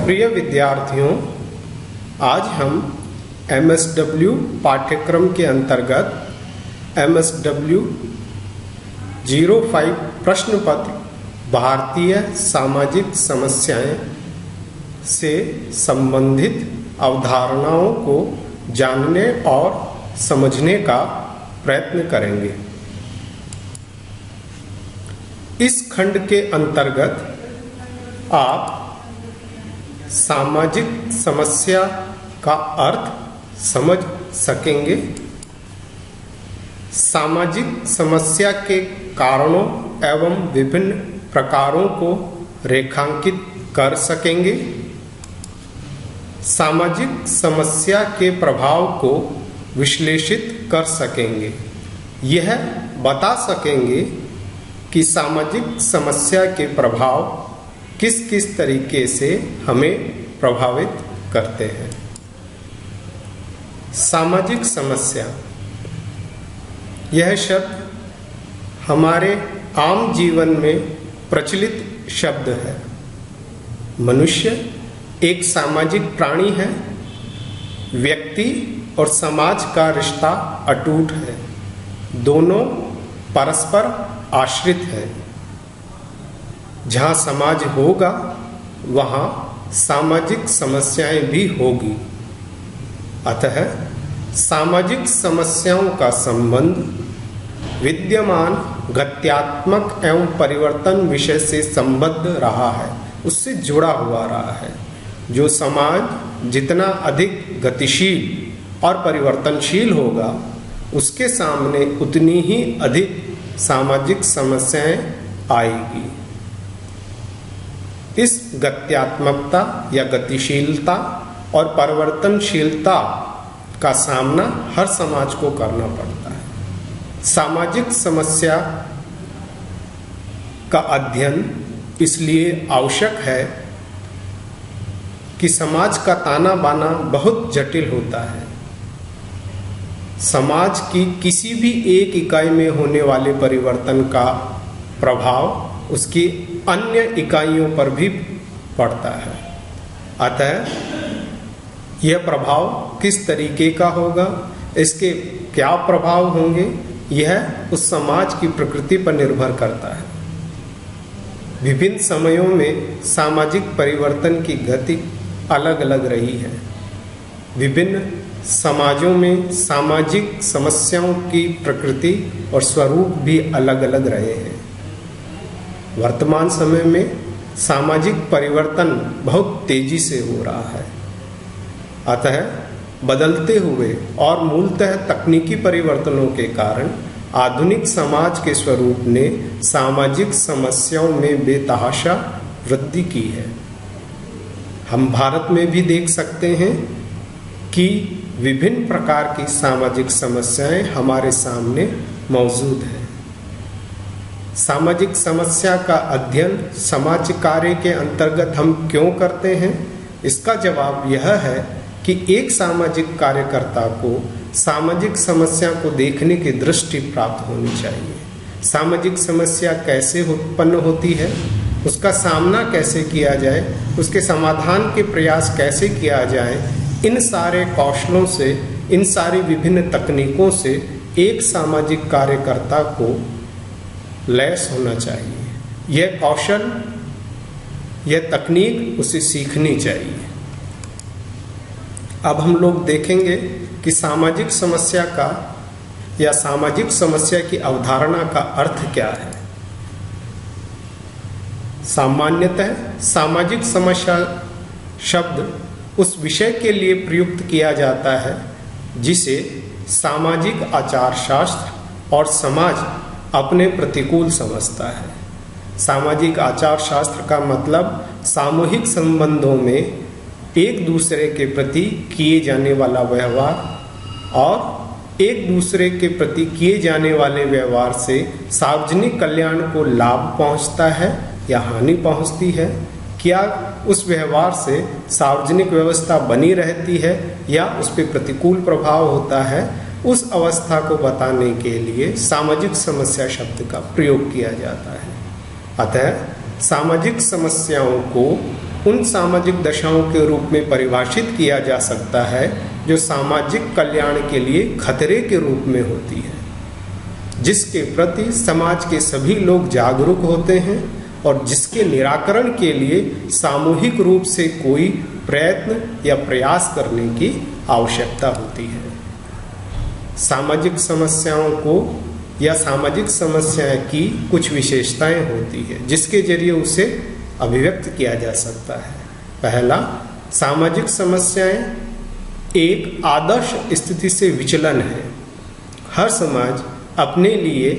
प्रिय विद्यार्थियों, आज हम MSW पाठ्यक्रम के अंतर्गत MSW 05 प्रश्न पत्र भारतीय सामाजिक समस्याएं से संबंधित अवधारणाओं को जानने और समझने का प्रयत्न करेंगे। इस खंड के अंतर्गत आप सामाजिक समस्या का अर्थ समझ सकेंगे, सामाजिक समस्या के कारणों एवं विभिन्न प्रकारों को रेखांकित कर सकेंगे, सामाजिक समस्या के प्रभाव को विश्लेषित कर सकेंगे, यह बता सकेंगे कि सामाजिक समस्या के प्रभाव किस किस तरीके से हमें प्रभावित करते हैं। सामाजिक समस्या, यह शब्द हमारे आम जीवन में प्रचलित शब्द है। मनुष्य एक सामाजिक प्राणी है। व्यक्ति और समाज का रिश्ता अटूट है। दोनों परस्पर आश्रित हैं। जहाँ समाज होगा वहाँ सामाजिक समस्याएं भी होगी। अतः सामाजिक समस्याओं का संबंध विद्यमान गत्यात्मक एवं परिवर्तन विषय से संबद्ध रहा है, उससे जुड़ा हुआ रहा है। जो समाज जितना अधिक गतिशील और परिवर्तनशील होगा, उसके सामने उतनी ही अधिक सामाजिक समस्याएं आएगी। इस गत्यात्मकता या गतिशीलता और परिवर्तनशीलता का सामना हर समाज को करना पड़ता है। सामाजिक समस्या का अध्ययन इसलिए आवश्यक है कि समाज का ताना बाना बहुत जटिल होता है। समाज की किसी भी एक इकाई में होने वाले परिवर्तन का प्रभाव उसकी अन्य इकाइयों पर भी पड़ता है। अतः यह प्रभाव किस तरीके का होगा, इसके क्या प्रभाव होंगे, यह उस समाज की प्रकृति पर निर्भर करता है। विभिन्न समयों में सामाजिक परिवर्तन की गति अलग अलग रही है। विभिन्न समाजों में सामाजिक समस्याओं की प्रकृति और स्वरूप भी अलग अलग रहे हैं। वर्तमान समय में सामाजिक परिवर्तन बहुत तेजी से हो रहा है। अतः बदलते हुए और मूलतः तकनीकी परिवर्तनों के कारण आधुनिक समाज के स्वरूप ने सामाजिक समस्याओं में बेतहाशा वृद्धि की है। हम भारत में भी देख सकते हैं कि विभिन्न प्रकार की सामाजिक समस्याएं हमारे सामने मौजूद हैं। सामाजिक समस्या का अध्ययन समाज कार्य के अंतर्गत हम क्यों करते हैं? इसका जवाब यह है कि एक सामाजिक कार्यकर्ता को सामाजिक समस्या को देखने की दृष्टि प्राप्त होनी चाहिए। सामाजिक समस्या कैसे उत्पन्न होती है, उसका सामना कैसे किया जाए, उसके समाधान के प्रयास कैसे किया जाए, इन सारे कौशलों से, इन सारी विभिन्न तकनीकों से एक सामाजिक कार्यकर्ता को लैस होना चाहिए। यह कौशल, यह तकनीक उसे सीखनी चाहिए। अब हम लोग देखेंगे कि सामाजिक समस्या का या सामाजिक समस्या की अवधारणा का अर्थ क्या है। सामान्यतः सामाजिक समस्या शब्द उस विषय के लिए प्रयुक्त किया जाता है जिसे सामाजिक आचार शास्त्र और समाज अपने प्रतिकूल समझता है। सामाजिक आचार शास्त्र का मतलब सामूहिक संबंधों में एक दूसरे के प्रति किए जाने वाला व्यवहार और एक दूसरे के प्रति किए जाने वाले व्यवहार से सार्वजनिक कल्याण को लाभ पहुंचता है या हानि पहुंचती है। क्या उस व्यवहार से सार्वजनिक व्यवस्था बनी रहती है या उस पर प्रतिकूल प्रभाव होता है, उस अवस्था को बताने के लिए सामाजिक समस्या शब्द का प्रयोग किया जाता है। अतः सामाजिक समस्याओं को उन सामाजिक दशाओं के रूप में परिभाषित किया जा सकता है जो सामाजिक कल्याण के लिए खतरे के रूप में होती है, जिसके प्रति समाज के सभी लोग जागरूक होते हैं और जिसके निराकरण के लिए सामूहिक रूप से कोई प्रयत्न या प्रयास करने की आवश्यकता होती है। सामाजिक समस्याओं को या सामाजिक समस्याएं की कुछ विशेषताएं होती है जिसके जरिए उसे अभिव्यक्त किया जा सकता है। पहला, सामाजिक समस्याएं एक आदर्श स्थिति से विचलन है। हर समाज अपने लिए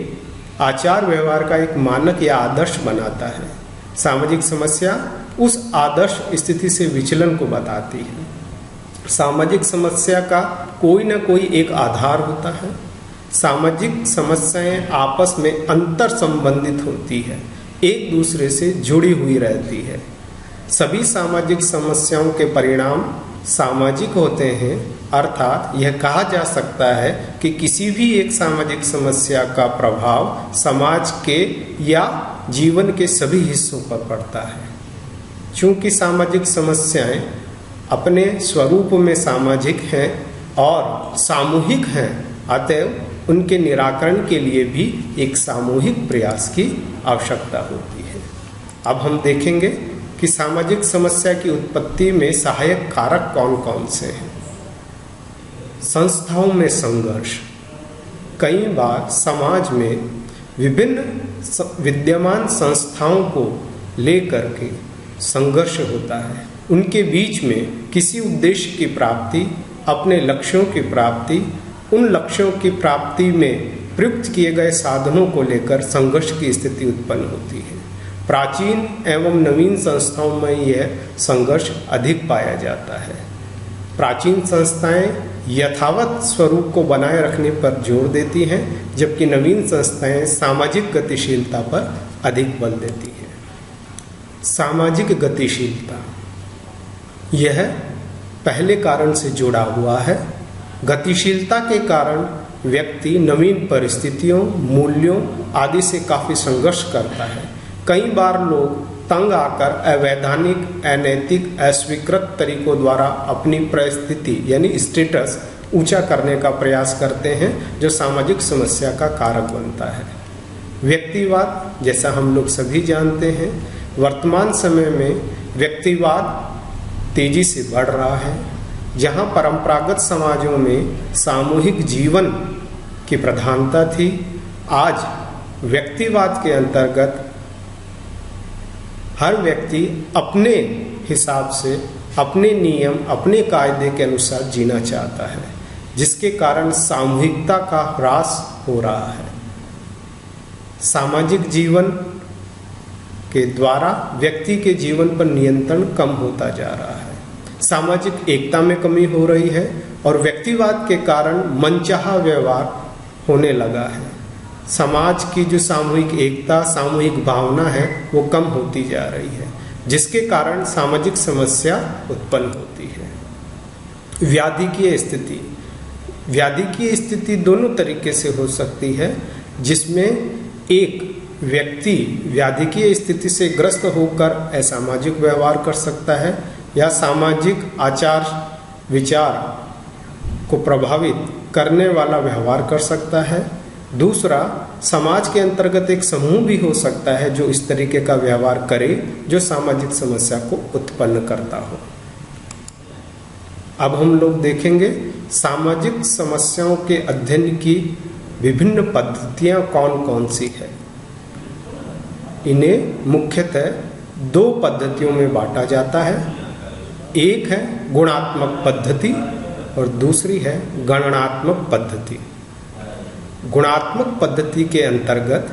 आचार व्यवहार का एक मानक या आदर्श बनाता है। सामाजिक समस्या उस आदर्श स्थिति से विचलन को बताती है। सामाजिक समस्या का कोई न कोई एक आधार होता है। सामाजिक समस्याएं आपस में अंतर संबंधित होती है, एक दूसरे से जुड़ी हुई रहती है। सभी सामाजिक समस्याओं के परिणाम सामाजिक होते हैं, अर्थात यह कहा जा सकता है कि किसी भी एक सामाजिक समस्या का प्रभाव समाज के या जीवन के सभी हिस्सों पर पड़ता है। चूंकि सामाजिक समस्याएं अपने स्वरूप में सामाजिक हैं और सामूहिक हैं, अतएव उनके निराकरण के लिए भी एक सामूहिक प्रयास की आवश्यकता होती है। अब हम देखेंगे कि सामाजिक समस्या की उत्पत्ति में सहायक कारक कौन कौन से हैं। संस्थाओं में संघर्ष। कई बार समाज में विभिन्न विद्यमान संस्थाओं को लेकर के संघर्ष होता है। उनके बीच में किसी उद्देश्य की प्राप्ति, अपने लक्ष्यों की प्राप्ति, उन लक्ष्यों की प्राप्ति में प्रयुक्त किए गए साधनों को लेकर संघर्ष की स्थिति उत्पन्न होती है। प्राचीन एवं नवीन संस्थाओं में यह संघर्ष अधिक पाया जाता है। प्राचीन संस्थाएं यथावत स्वरूप को बनाए रखने पर जोर देती हैं, जबकि नवीन संस्थाएं सामाजिक गतिशीलता पर अधिक बल देती हैं। सामाजिक गतिशीलता यह पहले कारण से जुड़ा हुआ है। गतिशीलता के कारण व्यक्ति नवीन परिस्थितियों, मूल्यों आदि से काफी संघर्ष करता है। कई बार लोग तंग आकर अवैधानिक, अनैतिक, अस्वीकृत तरीकों द्वारा अपनी परिस्थिति यानी स्टेटस ऊंचा करने का प्रयास करते हैं, जो सामाजिक समस्या का कारक बनता है। व्यक्तिवाद, जैसा हम लोग सभी जानते हैं, वर्तमान समय में व्यक्तिवाद तेजी से बढ़ रहा है। जहां परंपरागत समाजों में सामूहिक जीवन की प्रधानता थी, आज व्यक्तिवाद के अंतर्गत हर व्यक्ति अपने हिसाब से, अपने नियम, अपने कायदे के अनुसार जीना चाहता है, जिसके कारण सामूहिकता का ह्रास हो रहा है। सामाजिक जीवन के द्वारा व्यक्ति के जीवन पर नियंत्रण कम होता जा रहा है। सामाजिक एकता में कमी हो रही है और व्यक्तिवाद के कारण मनचाहा व्यवहार होने लगा है। समाज की जो सामूहिक एकता, सामूहिक भावना है, वो कम होती जा रही है, जिसके कारण सामाजिक समस्या उत्पन्न होती है। व्याधिकीय स्थिति। व्याधिकीय स्थिति दोनों तरीके से हो सकती है, जिसमें एक व्यक्ति व्याधिकीय स्थिति से ग्रस्त होकर असामाजिक व्यवहार कर सकता है या सामाजिक आचार विचार को प्रभावित करने वाला व्यवहार कर सकता है। दूसरा, समाज के अंतर्गत एक समूह भी हो सकता है जो इस तरीके का व्यवहार करे, जो सामाजिक समस्या को उत्पन्न करता हो। अब हम लोग देखेंगे सामाजिक समस्याओं के अध्ययन की विभिन्न पद्धतियां कौन कौन सी है। इन्हें मुख्यतः दो पद्धतियों में बांटा जाता है। एक है गुणात्मक पद्धति और दूसरी है गणनात्मक पद्धति। गुणात्मक पद्धति के अंतर्गत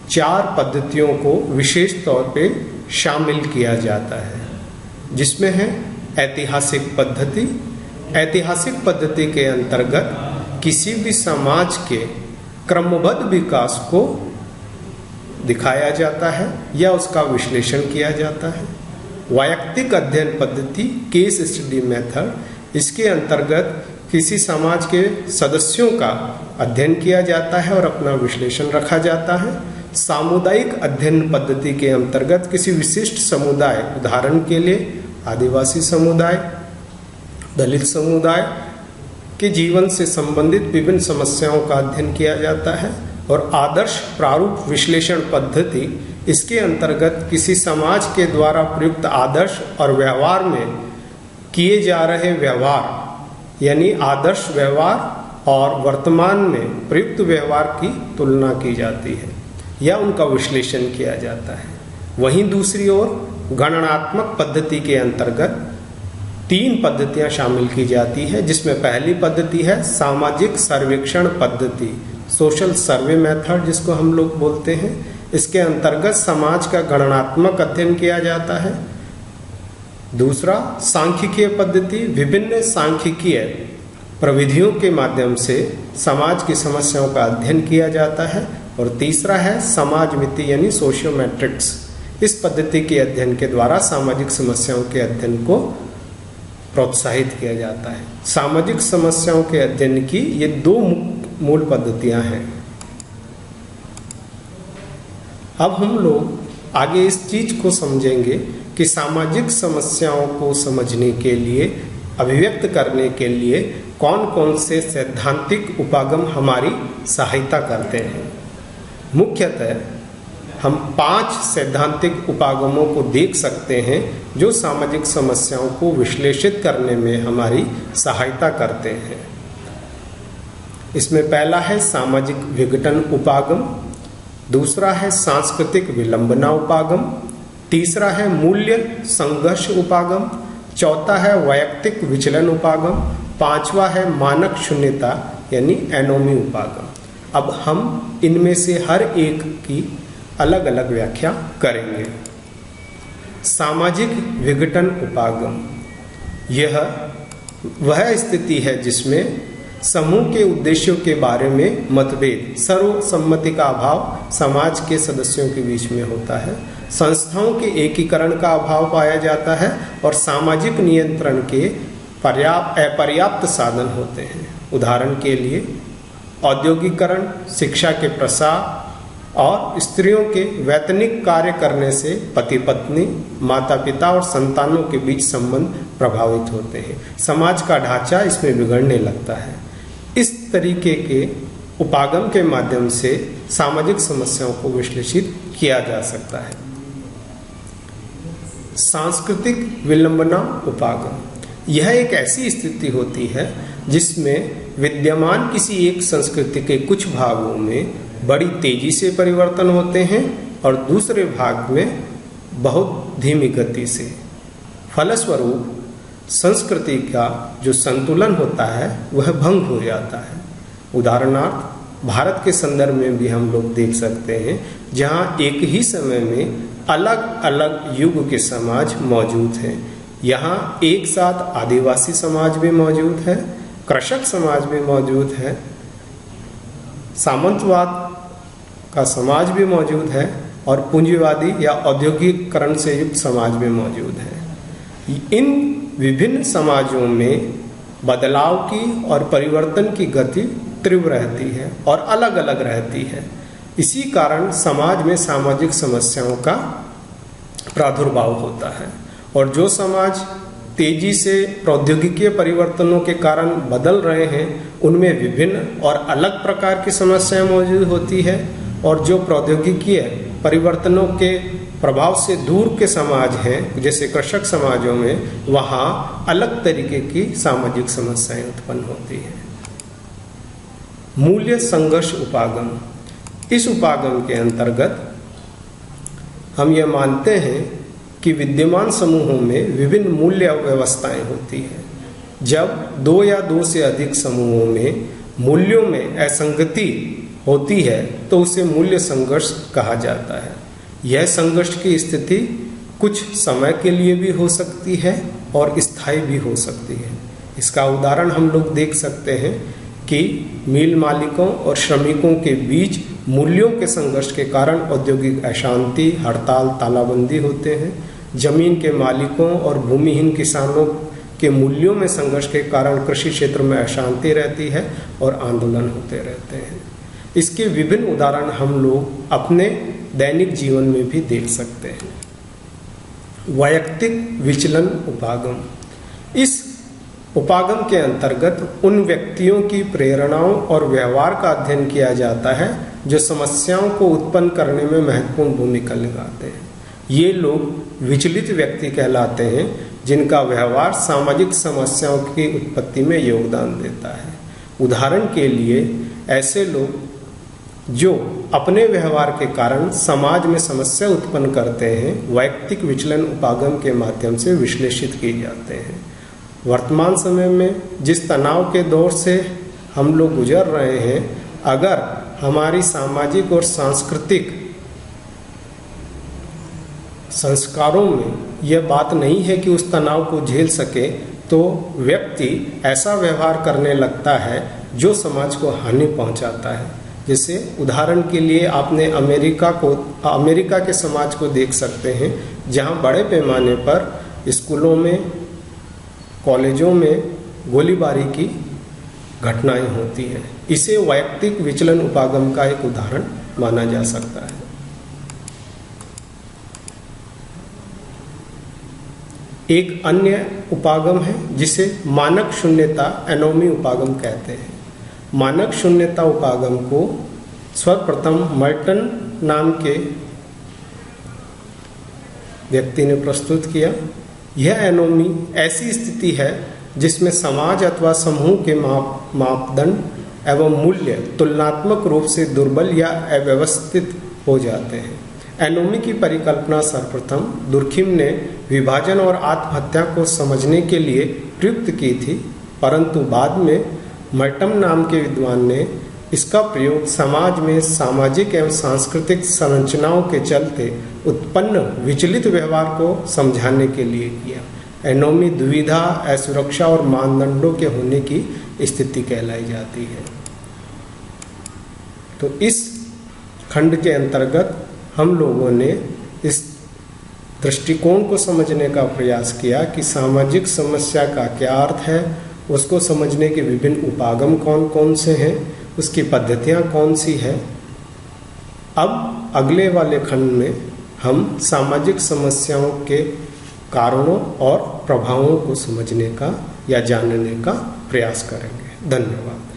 4 पद्धतियों को विशेष तौर पे शामिल किया जाता है, जिसमें है ऐतिहासिक पद्धति। ऐतिहासिक पद्धति के अंतर्गत किसी भी समाज के क्रमबद्ध विकास को दिखाया जाता है या उसका विश्लेषण किया जाता है। वैयक्तिक अध्ययन पद्धति, केस स्टडी मेथड, इसके अंतर्गत किसी समाज के सदस्यों का अध्ययन किया जाता है और अपना विश्लेषण रखा जाता है। सामुदायिक अध्ययन पद्धति के अंतर्गत किसी विशिष्ट समुदाय, उदाहरण के लिए आदिवासी समुदाय, दलित समुदाय के जीवन से संबंधित विभिन्न समस्याओं का अध्ययन किया जाता है। और आदर्श प्रारूप विश्लेषण पद्धति इसके अंतर्गत किसी समाज के द्वारा प्रयुक्त आदर्श और व्यवहार में किए जा रहे व्यवहार यानी आदर्श व्यवहार और वर्तमान में प्रयुक्त व्यवहार की तुलना की जाती है या उनका विश्लेषण किया जाता है। वहीं दूसरी ओर गणनात्मक पद्धति के अंतर्गत 3 पद्धतियां शामिल की जाती है, जिसमें पहली पद्धति है सामाजिक सर्वेक्षण पद्धति, सोशल सर्वे मेथड जिसको हम लोग बोलते हैं। इसके अंतर्गत समाज का गणनात्मक अध्ययन किया जाता है। दूसरा सांख्यिकीय पद्धति, विभिन्न सांख्यिकीय प्रविधियों के माध्यम से समाज की समस्याओं का अध्ययन किया जाता है। और तीसरा है समाज मिति यानी सोशियोमेट्रिक्स। इस पद्धति के अध्ययन के द्वारा सामाजिक समस्याओं के अध्ययन को प्रोत्साहित किया जाता है। सामाजिक समस्याओं के अध्ययन की ये 2 मूल पद्धतियां हैं। अब हम लोग आगे इस चीज को समझेंगे कि सामाजिक समस्याओं को समझने के लिए, अभिव्यक्त करने के लिए कौन कौन से सैद्धांतिक उपागम हमारी सहायता करते हैं। मुख्यतः हम 5 सैद्धांतिक उपागमों को देख सकते हैं जो सामाजिक समस्याओं को विश्लेषित करने में हमारी सहायता करते हैं। इसमें पहला है सामाजिक विघटन उपागम, दूसरा है सांस्कृतिक विलंबना उपागम, तीसरा है मूल्य संघर्ष उपागम, चौथा है वैयक्तिक विचलन उपागम, 5वां है मानक शून्यता यानी एनोमी उपागम। अब हम इनमें से हर एक की अलग अलग व्याख्या करेंगे। सामाजिक विघटन उपागम यह वह स्थिति है जिसमें समूह के उद्देश्यों के बारे में मतभेद, सर्वसम्मति का अभाव समाज के सदस्यों के बीच में होता है, संस्थाओं के एकीकरण का अभाव पाया जाता है और सामाजिक नियंत्रण के अपर्याप्त साधन होते हैं। उदाहरण के लिए औद्योगिकरण, शिक्षा के प्रसार और स्त्रियों के वैतनिक कार्य करने से पति पत्नी, माता पिता और संतानों के बीच संबंध प्रभावित होते हैं। समाज का ढांचा इसमें बिगड़ने लगता है। इस तरीके के उपागम के माध्यम से सामाजिक समस्याओं को विश्लेषित किया जा सकता है। सांस्कृतिक विलंबना उपागम यह एक ऐसी स्थिति होती है जिसमें विद्यमान किसी एक संस्कृति के कुछ भागों में बड़ी तेजी से परिवर्तन होते हैं और दूसरे भाग में बहुत धीमी गति से। फलस्वरूप संस्कृति का जो संतुलन होता है वह भंग हो जाता है। उदाहरणार्थ भारत के संदर्भ में भी हम लोग देख सकते हैं जहां एक ही समय में अलग अलग युग के समाज मौजूद हैं। यहाँ एक साथ आदिवासी समाज भी मौजूद है, कृषक समाज भी मौजूद है, सामंतवाद का समाज भी मौजूद है और पूंजीवादी या औद्योगिकरण से युक्त समाज भी मौजूद है। इन विभिन्न समाजों में बदलाव की और परिवर्तन की गति तीव्र रहती है और अलग अलग रहती है। इसी कारण समाज में सामाजिक समस्याओं का प्रादुर्भाव होता है और जो समाज तेजी से प्रौद्योगिकीय परिवर्तनों के कारण बदल रहे हैं उनमें विभिन्न और अलग प्रकार की समस्याएं मौजूद होती है और जो प्रौद्योगिकीय परिवर्तनों के प्रभाव से दूर के समाज हैं जैसे कृषक समाजों में वहाँ अलग तरीके की सामाजिक समस्याएं उत्पन्न होती हैं। मूल्य संघर्ष उपागम, इस उपागम के अंतर्गत हम ये मानते हैं कि विद्यमान समूहों में विभिन्न मूल्य व्यवस्थाएं होती हैं। जब 2 या 2 से अधिक समूहों में मूल्यों में असंगति होती है तो उसे मूल्य संघर्ष कहा जाता है। यह संघर्ष की स्थिति कुछ समय के लिए भी हो सकती है और स्थायी भी हो सकती है। इसका उदाहरण हम लोग देख सकते हैं कि मिल मालिकों और श्रमिकों के बीच मूल्यों के संघर्ष के कारण औद्योगिक अशांति, हड़ताल, तालाबंदी होते हैं। जमीन के मालिकों और भूमिहीन किसानों के मूल्यों में संघर्ष के कारण कृषि क्षेत्र में अशांति रहती है और आंदोलन होते रहते हैं। इसके विभिन्न उदाहरण हम लोग अपने दैनिक जीवन में भी देख सकते हैं। वैयक्तिक विचलन उपागम। इस उपागम के अंतर्गत उन व्यक्तियों की प्रेरणाओं और व्यवहार का अध्ययन किया जाता है जो समस्याओं को उत्पन्न करने में महत्वपूर्ण भूमिका निभाते हैं। ये लोग विचलित व्यक्ति कहलाते हैं जिनका व्यवहार सामाजिक समस्याओं की उत्पत्ति में योगदान देता है। उदाहरण के लिए ऐसे लोग जो अपने व्यवहार के कारण समाज में समस्या उत्पन्न करते हैं वैयक्तिक विचलन उपागम के माध्यम से विश्लेषित किए जाते हैं। वर्तमान समय में जिस तनाव के दौर से हम लोग गुजर रहे हैं, अगर हमारी सामाजिक और सांस्कृतिक संस्कारों में यह बात नहीं है कि उस तनाव को झेल सके, तो व्यक्ति ऐसा व्यवहार करने लगता है जो समाज को हानि पहुंचाता है। जैसे उदाहरण के लिए आपने अमेरिका के समाज को देख सकते हैं, जहां बड़े पैमाने पर स्कूलों में, कॉलेजों में गोलीबारी की घटनाएं होती हैं। इसे वैयक्तिक विचलन उपागम का एक उदाहरण माना जा सकता है। एक अन्य उपागम है जिसे मानक शून्यता एनोमी उपागम कहते हैं। मानक शून्यता उपागम को सर्वप्रथम मर्टन नाम के व्यक्ति ने प्रस्तुत किया। यह एनोमी ऐसी स्थिति है जिसमें समाज अथवा समूह के मापदंड एवं मूल्य तुलनात्मक रूप से दुर्बल या अव्यवस्थित हो जाते हैं। एनोमी की परिकल्पना सर्वप्रथम दुर्खिम ने विभाजन और आत्महत्या को समझने के लिए प्रयुक्त की थी, परंतु बाद में मर्टम नाम के विद्वान ने इसका प्रयोग समाज में सामाजिक एवं सांस्कृतिक संरचनाओं के चलते उत्पन्न विचलित व्यवहार को समझाने के लिए किया। एनोमी दुविधा, असुरक्षा और मानदंडों के होने की स्थिति कहलाई जाती है। तो इस खंड के अंतर्गत हम लोगों ने इस दृष्टिकोण को समझने का प्रयास किया कि सामाजिक समस्या का क्या अर्थ है, उसको समझने के विभिन्न उपागम कौन कौन से हैं, उसकी पद्धतियाँ कौन सी है। अब अगले वाले खंड में हम सामाजिक समस्याओं के कारणों और प्रभावों को समझने का या जानने का प्रयास करेंगे। धन्यवाद।